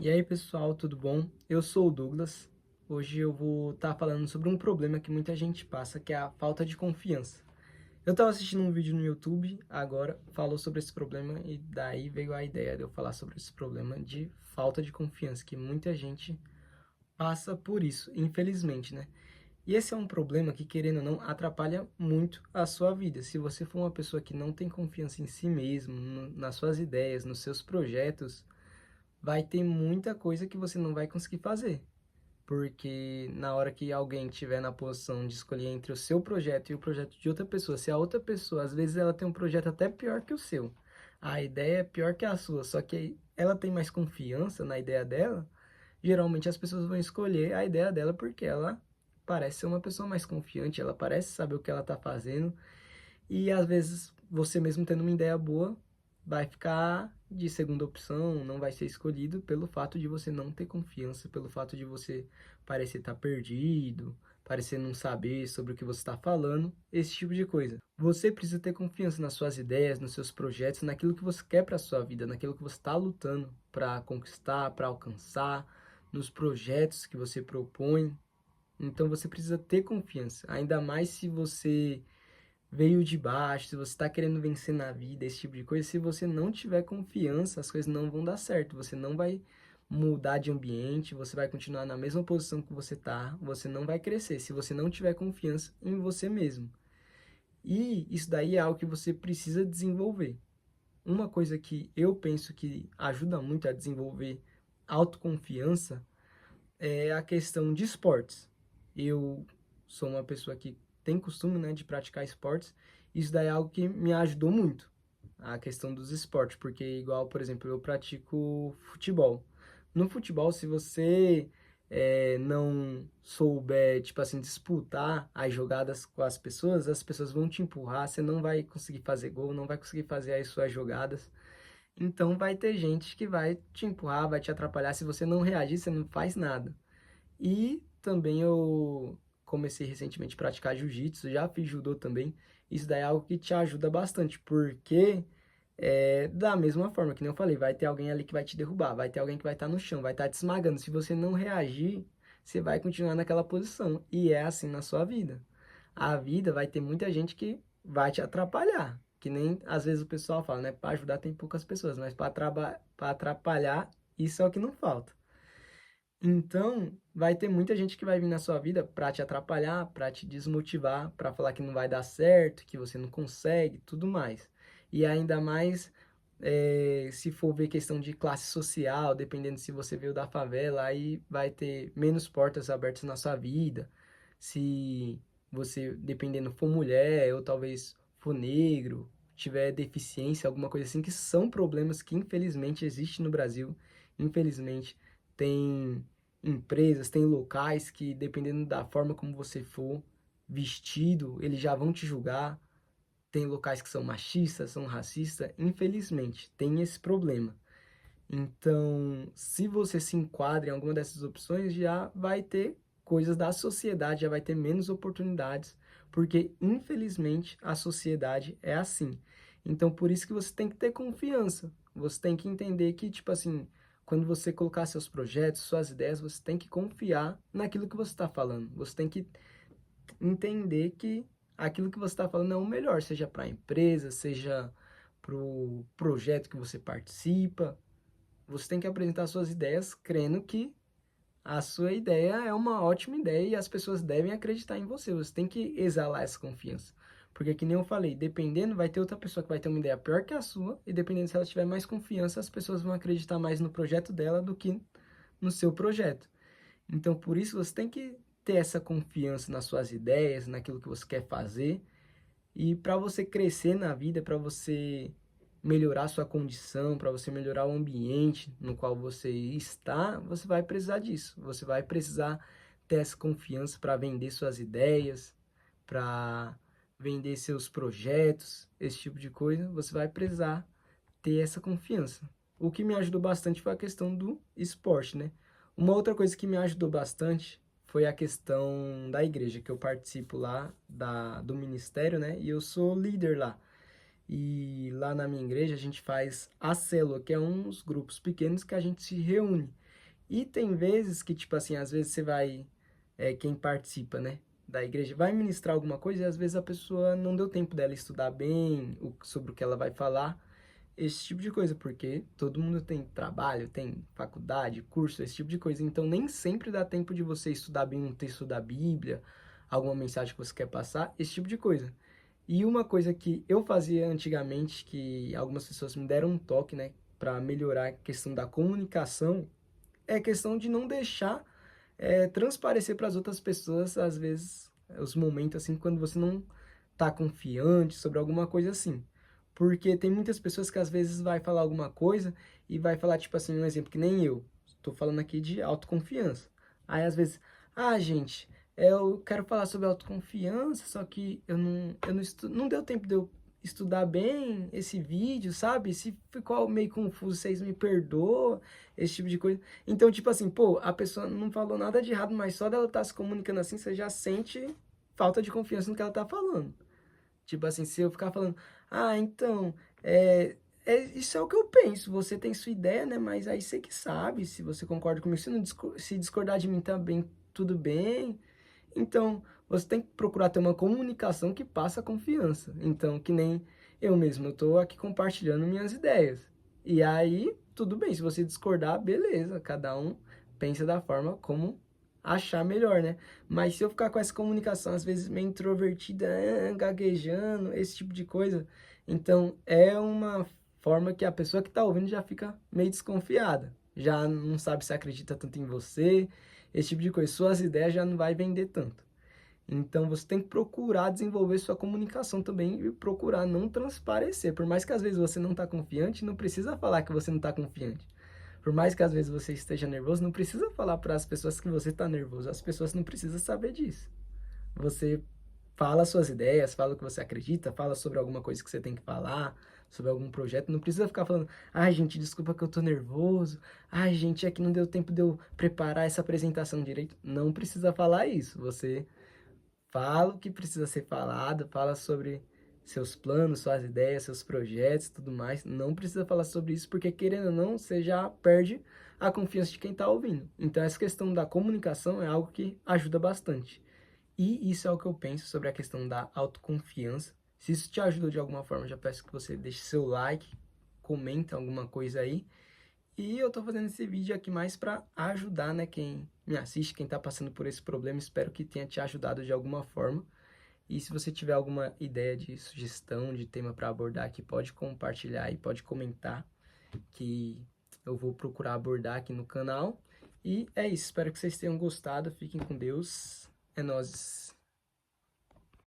E aí, pessoal, tudo bom? Eu sou o Douglas. Hoje eu vou estar falando sobre um problema que muita gente passa, que é a falta de confiança. Eu estava assistindo um vídeo no YouTube agora, falou sobre esse problema e daí veio a ideia de eu falar sobre esse problema de falta de confiança, que muita gente passa por isso, infelizmente, né? E esse é um problema que, querendo ou não, atrapalha muito a sua vida. Se você for uma pessoa que não tem confiança em si mesmo, nas suas ideias, nos seus projetos, vai ter muita coisa que você não vai conseguir fazer. Porque na hora que alguém estiver na posição de escolher entre o seu projeto e o projeto de outra pessoa, se a outra pessoa, às vezes ela tem um projeto até pior que o seu, a ideia é pior que a sua, só que ela tem mais confiança na ideia dela, geralmente as pessoas vão escolher a ideia dela porque ela parece ser uma pessoa mais confiante, ela parece saber o que ela está fazendo, e às vezes você mesmo tendo uma ideia boa, vai ficar de segunda opção, não vai ser escolhido pelo fato de você não ter confiança, pelo fato de você parecer estar perdido, parecer não saber sobre o que você está falando, esse tipo de coisa. Você precisa ter confiança nas suas ideias, nos seus projetos, naquilo que você quer para a sua vida, naquilo que você está lutando para conquistar, para alcançar, nos projetos que você propõe. Então você precisa ter confiança, ainda mais se você veio de baixo, se você está querendo vencer na vida, esse tipo de coisa, se você não tiver confiança, as coisas não vão dar certo. Você não vai mudar de ambiente, você vai continuar na mesma posição que você está, você não vai crescer se você não tiver confiança em você mesmo. E isso daí é algo que você precisa desenvolver. Uma coisa que eu penso que ajuda muito a desenvolver autoconfiança é a questão de esportes. Eu sou uma pessoa que tem costume, né, de praticar esportes. Isso daí é algo que me ajudou muito, a questão dos esportes, porque igual, por exemplo, eu pratico futebol. No futebol, se você não souber, tipo assim, disputar as jogadas com as pessoas vão te empurrar, você não vai conseguir fazer gol, não vai conseguir fazer as suas jogadas. Então vai ter gente que vai te empurrar, vai te atrapalhar. Se você não reagir, você não faz nada. E também eu comecei recentemente a praticar jiu-jitsu, já fiz judô também. Isso daí é algo que te ajuda bastante, porque da mesma forma que nem eu falei, vai ter alguém ali que vai te derrubar, vai ter alguém que vai estar no chão, vai estar te esmagando. Se você não reagir, você vai continuar naquela posição. E é assim na sua vida. A vida vai ter muita gente que vai te atrapalhar. Que nem às vezes o pessoal fala, né? Para ajudar tem poucas pessoas, mas para atrapalhar, isso é o que não falta. Então, vai ter muita gente que vai vir na sua vida para te atrapalhar, para te desmotivar, para falar que não vai dar certo, que você não consegue, tudo mais. E ainda mais se for ver questão de classe social, dependendo se você veio da favela, aí vai ter menos portas abertas na sua vida. Se você, dependendo, for mulher ou talvez for negro, tiver deficiência, alguma coisa assim, que são problemas que infelizmente existem no Brasil. Infelizmente, tem empresas, tem locais que, dependendo da forma como você for vestido, eles já vão te julgar. Tem locais que são machistas, são racistas. Infelizmente, tem esse problema. Então, se você se enquadra em alguma dessas opções, já vai ter coisas da sociedade, já vai ter menos oportunidades, porque infelizmente a sociedade é assim. Então, por isso que você tem que ter confiança. Você tem que entender que, tipo assim, quando você colocar seus projetos, suas ideias, você tem que confiar naquilo que você está falando. Você tem que entender que aquilo que você está falando é o melhor, seja para a empresa, seja para o projeto que você participa. Você tem que apresentar suas ideias crendo que a sua ideia é uma ótima ideia e as pessoas devem acreditar em você. Você tem que exalar essa confiança. Porque, que nem eu falei, dependendo, vai ter outra pessoa que vai ter uma ideia pior que a sua, e dependendo se ela tiver mais confiança, as pessoas vão acreditar mais no projeto dela do que no seu projeto. Então, por isso, você tem que ter essa confiança nas suas ideias, naquilo que você quer fazer, e para você crescer na vida, para você melhorar sua condição, para você melhorar o ambiente no qual você está, você vai precisar disso. Você vai precisar ter essa confiança para vender suas ideias, para vender seus projetos, esse tipo de coisa. Você vai precisar ter essa confiança. O que me ajudou bastante foi a questão do esporte, né? Uma outra coisa que me ajudou bastante foi a questão da igreja, que eu participo lá do ministério, né? E eu sou líder lá. E lá na minha igreja a gente faz a célula, que é uns grupos pequenos que a gente se reúne. E tem vezes que, tipo assim, às vezes você vai, quem participa, né, da igreja, vai ministrar alguma coisa e às vezes a pessoa não deu tempo dela estudar bem sobre o que ela vai falar, esse tipo de coisa, porque todo mundo tem trabalho, tem faculdade, curso, esse tipo de coisa. Então, nem sempre dá tempo de você estudar bem um texto da Bíblia, alguma mensagem que você quer passar, esse tipo de coisa. E uma coisa que eu fazia antigamente, que algumas pessoas me deram um toque, né, para melhorar a questão da comunicação, é a questão de não deixar transparecer para as outras pessoas, às vezes, os momentos assim, quando você não tá confiante sobre alguma coisa assim. Porque tem muitas pessoas que às vezes vai falar alguma coisa e vai falar, tipo assim, um exemplo que nem eu. Estou falando aqui de autoconfiança. Aí às vezes, gente, eu quero falar sobre autoconfiança, só que não deu tempo de eu estudar bem esse vídeo, sabe? Se ficou meio confuso, vocês me perdoam, esse tipo de coisa. Então, tipo assim, pô, a pessoa não falou nada de errado, mas só dela estar se comunicando assim, você já sente falta de confiança no que ela tá falando. Tipo assim, se eu ficar falando, então, isso é o que eu penso, você tem sua ideia, né? Mas aí você que sabe, se você concorda comigo, se, não se discordar de mim também, tudo bem. Então, você tem que procurar ter uma comunicação que passa confiança. Então, que nem eu mesmo, eu tô aqui compartilhando minhas ideias. E aí, tudo bem, se você discordar, beleza, cada um pensa da forma como achar melhor, né? Mas se eu ficar com essa comunicação, às vezes meio introvertida, gaguejando, esse tipo de coisa, então é uma forma que a pessoa que tá ouvindo já fica meio desconfiada. Já não sabe se acredita tanto em você, esse tipo de coisa. Suas ideias já não vai vender tanto. Então você tem que procurar desenvolver sua comunicação também e procurar não transparecer. Por mais que às vezes você não está confiante, não precisa falar que você não está confiante. Por mais que às vezes você esteja nervoso, não precisa falar para as pessoas que você está nervoso. As pessoas não precisam saber disso. Você fala suas ideias, fala o que você acredita, fala sobre alguma coisa que você tem que falar, sobre algum projeto. Não precisa ficar falando, gente, desculpa que eu tô nervoso. Gente, é que não deu tempo de eu preparar essa apresentação direito. Não precisa falar isso. Você fala o que precisa ser falado, fala sobre seus planos, suas ideias, seus projetos, tudo mais. Não precisa falar sobre isso, porque querendo ou não, você já perde a confiança de quem está ouvindo. Então, essa questão da comunicação é algo que ajuda bastante. E isso é o que eu penso sobre a questão da autoconfiança. Se isso te ajudou de alguma forma, já peço que você deixe seu like, comenta alguma coisa aí. E eu tô fazendo esse vídeo aqui mais para ajudar, né, quem me assiste, quem tá passando por esse problema. Espero que tenha te ajudado de alguma forma. E se você tiver alguma ideia de sugestão, de tema para abordar aqui, pode compartilhar e pode comentar que eu vou procurar abordar aqui no canal. E é isso, espero que vocês tenham gostado. Fiquem com Deus. É nóis.